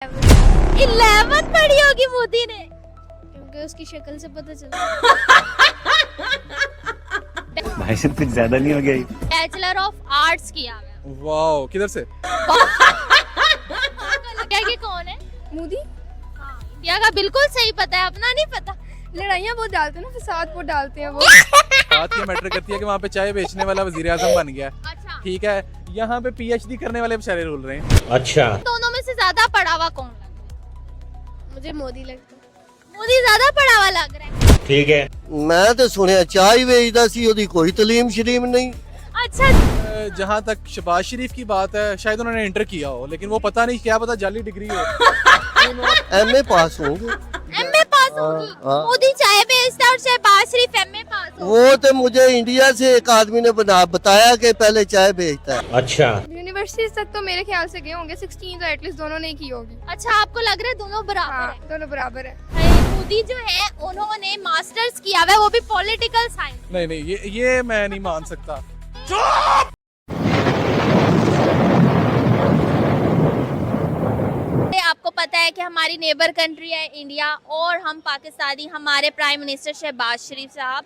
11 पढ़ी होगी मोदी ने, क्योंकि उसकी शक्ल से पता चला। भाई साहब कुछ ज्यादा नहीं हो गया? बैचलर ऑफ आर्ट्स किया हुआ है। वाओ, किधर से? क्या कि कौन है? मोदी। हाँ, इंडिया का बिल्कुल सही पता है, अपना नहीं पता। लड़ाइयाँ बहुत डालते हैं ना, फसाद बहुत डालते हैं वो। बात ये मैटर करती है कि वहाँ पे चाय बेचने वाला वजीर आजम बन गया। अच्छा, ठीक है, यहाँ पे पीएचडी करने वाले बेचारे रूल रहे हैं। अच्छा, दोनों में से ज्यादा पढ़ा हुआ कौन लगता है? मुझे मोदी लगता है। मोदी ज्यादा पढ़ा हुआ लग रहा है। ठीक है। मैं तो सुनिया चाय वेचदा सी, ओदी कोई तलीम शरीम नहीं। अच्छा, जहाँ तक शहबाज शरीफ की बात है, शायद उन्होंने इंटर किया हो, लेकिन वो पता नहीं, क्या पता जाली डिग्री हो। एमए पास होंगे। एमए पास होगी। हाँ। मोदी चाय बेचता है और शहबाज शरीफ एमए पास हो। वो तो मुझे इंडिया से एक आदमी ने बताया कि पहले चाय बेचता है। अच्छा, यूनिवर्सिटी तक तो मेरे ख्याल से गए होंगे, 16 तो एटलीस्ट दोनों ने की होगी। अच्छा, आपको लग रहा है दोनों बराबर हाँ, है? दोनों बराबर है। मोदी जो है उन्होंने मास्टर्स किया हुआ है, वो भी पॉलिटिकल साइंस। नहीं नहीं, ये मैं नहीं मान सकता। आपको पता है कि हमारी नेबर कंट्री है इंडिया और हम पाकिस्तानी, हमारे प्राइम मिनिस्टर शहबाज शरीफ साहब।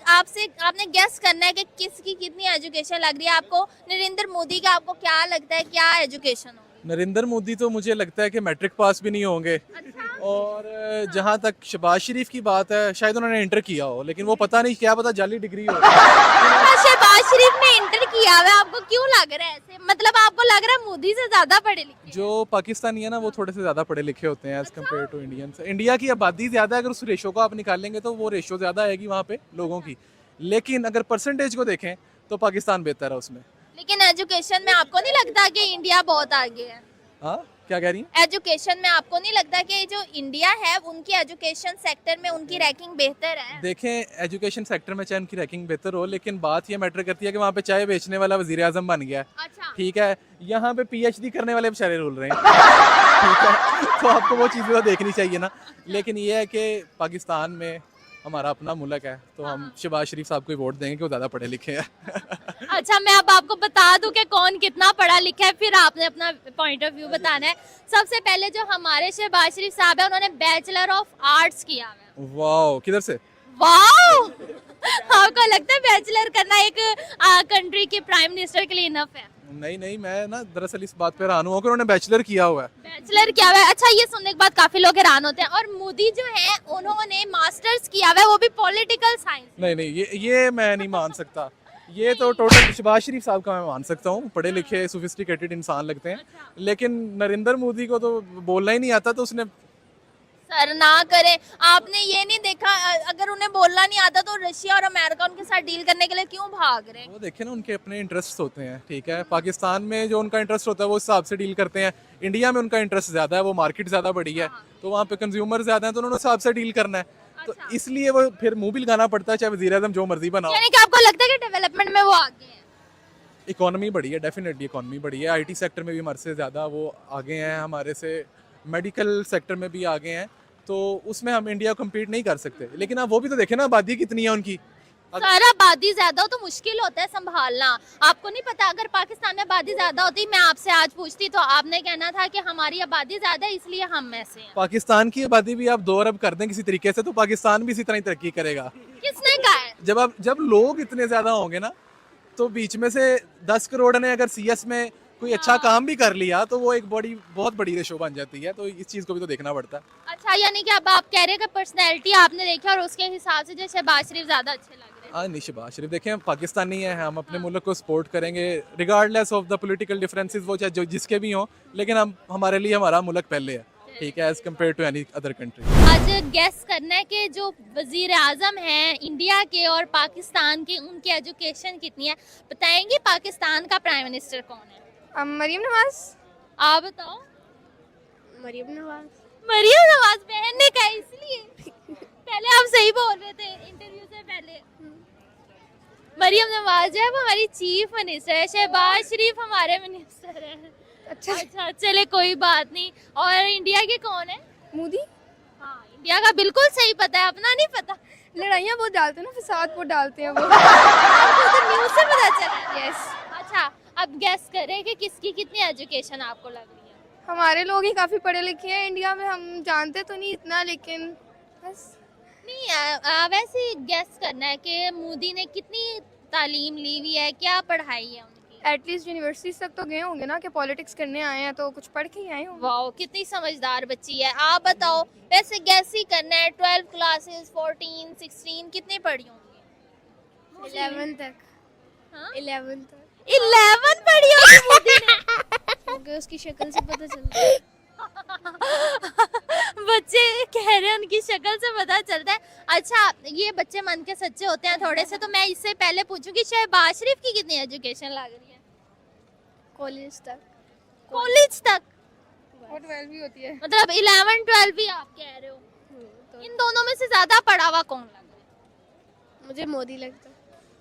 आपने गेस करना है कि किसकी कितनी एजुकेशन लग रही है आपको। नरेंद्र मोदी का आपको क्या लगता है, क्या एजुकेशन होगी? नरेंद्र मोदी तो मुझे लगता है कि मैट्रिक पास भी नहीं होंगे। अच्छा, और जहाँ तक शहबाज शरीफ की बात है, शायद उन्होंने इंटर किया हो, लेकिन वो पता नहीं, क्या पता जाली डिग्री हो। शहबाज शरीफ ने इंटर किया हुआ है, आपको क्यों लग रहा है ऐसे? मतलब आपको लग रहा है मोदी से ज्यादा पढ़े लिखे? जो पाकिस्तानी है ना, वो थोड़े से ज्यादा पढ़े लिखे होते हैं as compare to Indian. India की आबादी ज्यादा है, अगर उस रेशो को आप निकालेंगे तो वो रेशो ज्यादा आएगी वहाँ पे लोगों की। लेकिन अगर परसेंटेज को देखें तो पाकिस्तान बेहतर है उसमें। लेकिन एजुकेशन में आपको नहीं लगता कि इंडिया बहुत आगे है? हाँ, क्या कह रही हैं? एजुकेशन में आपको नहीं लगता कि जो इंडिया है उनकी एजुकेशन सेक्टर में उनकी रैंकिंग बेहतर है? देखें, एजुकेशन सेक्टर में चाहे उनकी रैंकिंग बेहतर हो, लेकिन बात ये मैटर करती है कि वहाँ पे चाय बेचने वाला वजीर आजम बन गया। अच्छा, ठीक है, यहाँ पे पीएचडी करने वाले बेचारे रूल रहे हैं। ठीक है, तो आपको वो चीज़ें तो देखनी चाहिए ना। लेकिन ये है कि पाकिस्तान में हमारा अपना मुल्क है, तो हम शहबाज शरीफ साहब को ही वोट देंगे कि वो ज़्यादा पढ़े लिखे हैं। अच्छा, मैं अब आपको बता दूं कि कौन कितना पढ़ा लिखा है, फिर आपने अपना पॉइंट ऑफ व्यू बताना है। सबसे पहले जो हमारे शहबाज शरीफ साहब है, उन्होंने बैचलर ऑफ आर्ट्स किया हुआ है। वाओ, किधर से? वाओ, आपको लगता है बैचलर करना एक कंट्री के प्राइम मिनिस्टर के लिए इनफ है? नहीं नहीं, मैं ना दरअसल इस बात पे हैरान हुआ कि उन्होंने बैचलर किया हुआ है। बैचलर किया हुआ है। अच्छा, ये सुनने के बाद काफी लोग हैरान होते हैं। और मोदी जो है उन्होंने मास्टर्स किया हुआ है, वो भी पॉलिटिकल साइंस। नहीं नहीं, ये मैं नहीं मान सकता। ये तो टोटल शहबाज शरीफ साहब का मैं मान सकता हूँ, पढ़े लिखे सोफिस्टिकेटेड इंसान लगते हैं। लेकिन नरेंद्र मोदी को तो बोलना ही नहीं आता, तो उसने। सर ना करें, आपने ये नहीं देखा अगर उन्हें बोलना नहीं आता तो रशिया और अमेरिका उनके साथ डील करने के लिए क्यों भाग रहे हैं? वो देखे ना, उनके अपने इंटरेस्ट होते हैं। ठीक है, पाकिस्तान में जो उनका इंटरेस्ट होता है वो उस हिसाब से डील करते हैं। इंडिया में उनका इंटरेस्ट ज्यादा है, वो मार्केट ज्यादा बड़ी है, तो वहाँ पे कंज्यूमर ज्यादा है, तो उन्होंने उस हिसाब से डील करना है। तो इसलिए वो फिर मुंह भी लगाना पड़ता है, चाहे वजीर आजम जो मर्जी बनाओ। यानी कि आपको लगता है कि डेवलपमेंट में वो आगे हैं? इकोनॉमी बढ़ी है, डेफिनेटली इकोनॉमी बढ़ी है। आईटी सेक्टर में भी हमारे से ज़्यादा वो आगे हैं, हमारे से मेडिकल सेक्टर में भी आगे हैं, तो उसमें हम इंडिया कम्पीट नहीं कर सकते। लेकिन आप वो भी तो देखें ना, आबादी कितनी है उनकी। सर, आबादी ज्यादा हो तो मुश्किल होता है संभालना। आपको नहीं पता, अगर पाकिस्तान में आबादी ज्यादा होती, मैं आपसे आज पूछती तो आपने कहना था कि हमारी आबादी ज्यादा है इसलिए हम ऐसे हैं। पाकिस्तान की आबादी भी आप 2 अरब कर दें किसी तरीके से, तो पाकिस्तान भी इसी तरह ही तरक्की करेगा। किसने कहा है? जब लोग इतने ज्यादा होंगे ना, तो बीच में से 10 करोड़ ने अगर सीएस में कोई अच्छा काम भी कर लिया, तो वो एक बहुत बड़ी रेशो बन जाती है। तो इस चीज को भी तो देखना पड़ता है। अच्छा, यानी कि अब आप कह रहे हैं कि पर्सनैलिटी आपने देखी और उसके हिसाब से जो शहबाज शरीफ ज्यादा अच्छे लग रहे हैं। हाँ, नहीं, शहबाज शरीफ देखें, हम पाकिस्तानी हैं, हम अपने मुल्क को सपोर्ट करेंगे regardless of the political differences, वो चाहे जो जिसके भी हों, लेकिन हमारे लिए हमारा मुल्क पहले है। ठीक है, as compare to any other country. आज गेस करना है कि जो वजीर आजम हैं इंडिया के और पाकिस्तान के, उनकी एजुकेशन कितनी है। बताएंगे पाकिस्तान का प्राइम मिनिस्टर कौन है? मरियम नवाज। आप बताओ। मरियम नवाज। मरियम नवाज बहन ने कहा, इसलिए पहले आप सही बोल रहे थे इंटरव्यू से पहले। मरियम नवाज है, वो हमारी चीफ मिनिस्टर है। शहबाज शरीफ हमारे मिनिस्टर है। अच्छा, चले कोई बात नहीं। और इंडिया के कौन है? मोदी। हाँ, इंडिया का बिल्कुल सही पता है, अपना नहीं पता। लड़ाइयाँ बहुत डालते हैं ना, फसाद बहुत डालते हैं वो। आपको तो न्यूज़ से पता चला? यस। अच्छा, अब गेस करें कि किसकी कितनी एजुकेशन आपको लग रही है? हमारे लोग ही काफ़ी पढ़े लिखे हैं इंडिया में, हम जानते तो नहीं इतना, लेकिन बस नहीं वैसे गेस करना है कि मोदी ने कितनी तालीम ली हुई है, क्या पढ़ाई है उनकी। एटलीस्ट यूनिवर्सिटी तक तो गए होंगे ना, कि पॉलिटिक्स करने आए हैं तो कुछ पढ़ के ही आए होंगे। वाह कितनी समझदार बच्ची है। आप बताओ, वैसे गैस ही करना है, 12 क्लासेस 14 16 कितनी पढ़ी होंगी? 11 तक। हाँ? 11 तक 11 पढ़ी होगी मोदी ने। क्योंकि उसकी शक्ल से पता चलता है। बच्चे कह रहे हैं उनकी शक्ल से पता चलता है। अच्छा ये बच्चे मन के सच्चे होते हैं थोड़े से, तो मैं इससे पहले पूछूंगी शहबाज शरीफ की कितनी एजुकेशन लग रही है? कॉलेज तक। कॉलेज तक? और 12 भी होती है। मतलब 11 12 भी आप कह रहे हो? तो इन दोनों में से ज्यादा पढ़ा हुआ कौन लग रहा है? मुझे मोदी लगता है।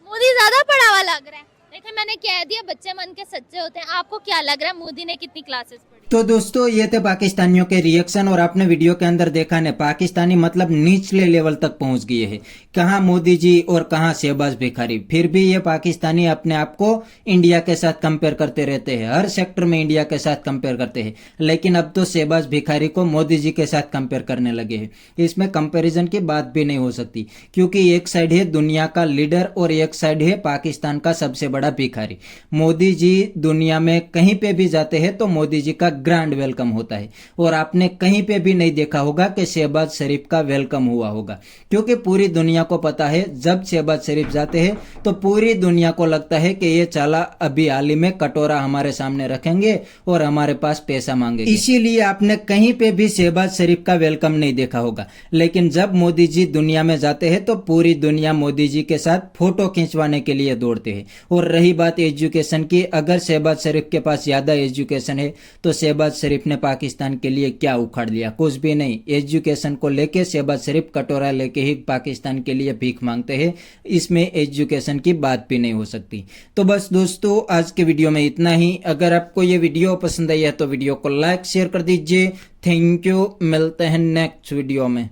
मोदी ज्यादा पढ़ा हुआ लग रहा है। देखिए मैंने कह दिया बच्चे मन के सच्चे होते हैं। आपको क्या लग रहा है मोदी ने कितनी क्लासेस पढ़ी? तो दोस्तों ये थे पाकिस्तानियों के रिएक्शन, और आपने वीडियो के अंदर देखा ने पाकिस्तानी मतलब निचले लेवल तक पहुंच गए हैं। कहां मोदी जी और कहां शहबाज भिखारी। फिर भी ये पाकिस्तानी अपने आप को इंडिया के साथ कंपेयर करते रहते हैं, हर सेक्टर में इंडिया के साथ कंपेयर करते हैं। लेकिन अब तो शहबाज भिखारी को मोदी जी के साथ कंपेयर करने लगे हैं। इसमें कंपेरिजन की बात भी नहीं हो सकती, क्योंकि एक साइड है दुनिया का लीडर और एक साइड है पाकिस्तान का सबसे बड़ा भिखारी। मोदी जी दुनिया में कहीं पे भी जाते हैं तो मोदी जी का ग्रैंड वेलकम होता है, और आपने कहीं पे भी नहीं देखा होगा कि शहबाज शरीफ का वेलकम हुआ होगा, क्योंकि पूरी दुनिया को पता है जब शहबाज शरीफ जाते हैं तो पूरी दुनिया को लगता है कि ये चाला अभी हाल ही में कटोरा हमारे सामने रखेंगे और हमारे पास पैसा मांगेंगे। इसीलिए आपने कहीं पे भी शहबाज शरीफ का वेलकम नहीं देखा होगा। लेकिन जब मोदी जी दुनिया में जाते हैं तो पूरी दुनिया मोदी जी के साथ फोटो खिंचवाने के लिए दौड़ते हैं। और रही बात एजुकेशन की, अगर शहबाज शरीफ के पास ज्यादा एजुकेशन है तो शहबाज शरीफ ने पाकिस्तान के लिए क्या उखाड़ लिया? कुछ भी नहीं। एजुकेशन को लेके शहबाज शरीफ कटोरा लेके ही पाकिस्तान के लिए भीख मांगते हैं, इसमें एजुकेशन की बात भी नहीं हो सकती। तो बस दोस्तों आज के वीडियो में इतना ही। अगर आपको ये वीडियो पसंद आई है तो वीडियो को लाइक शेयर कर दीजिए। थैंक यू, मिलते हैं नेक्स्ट वीडियो में।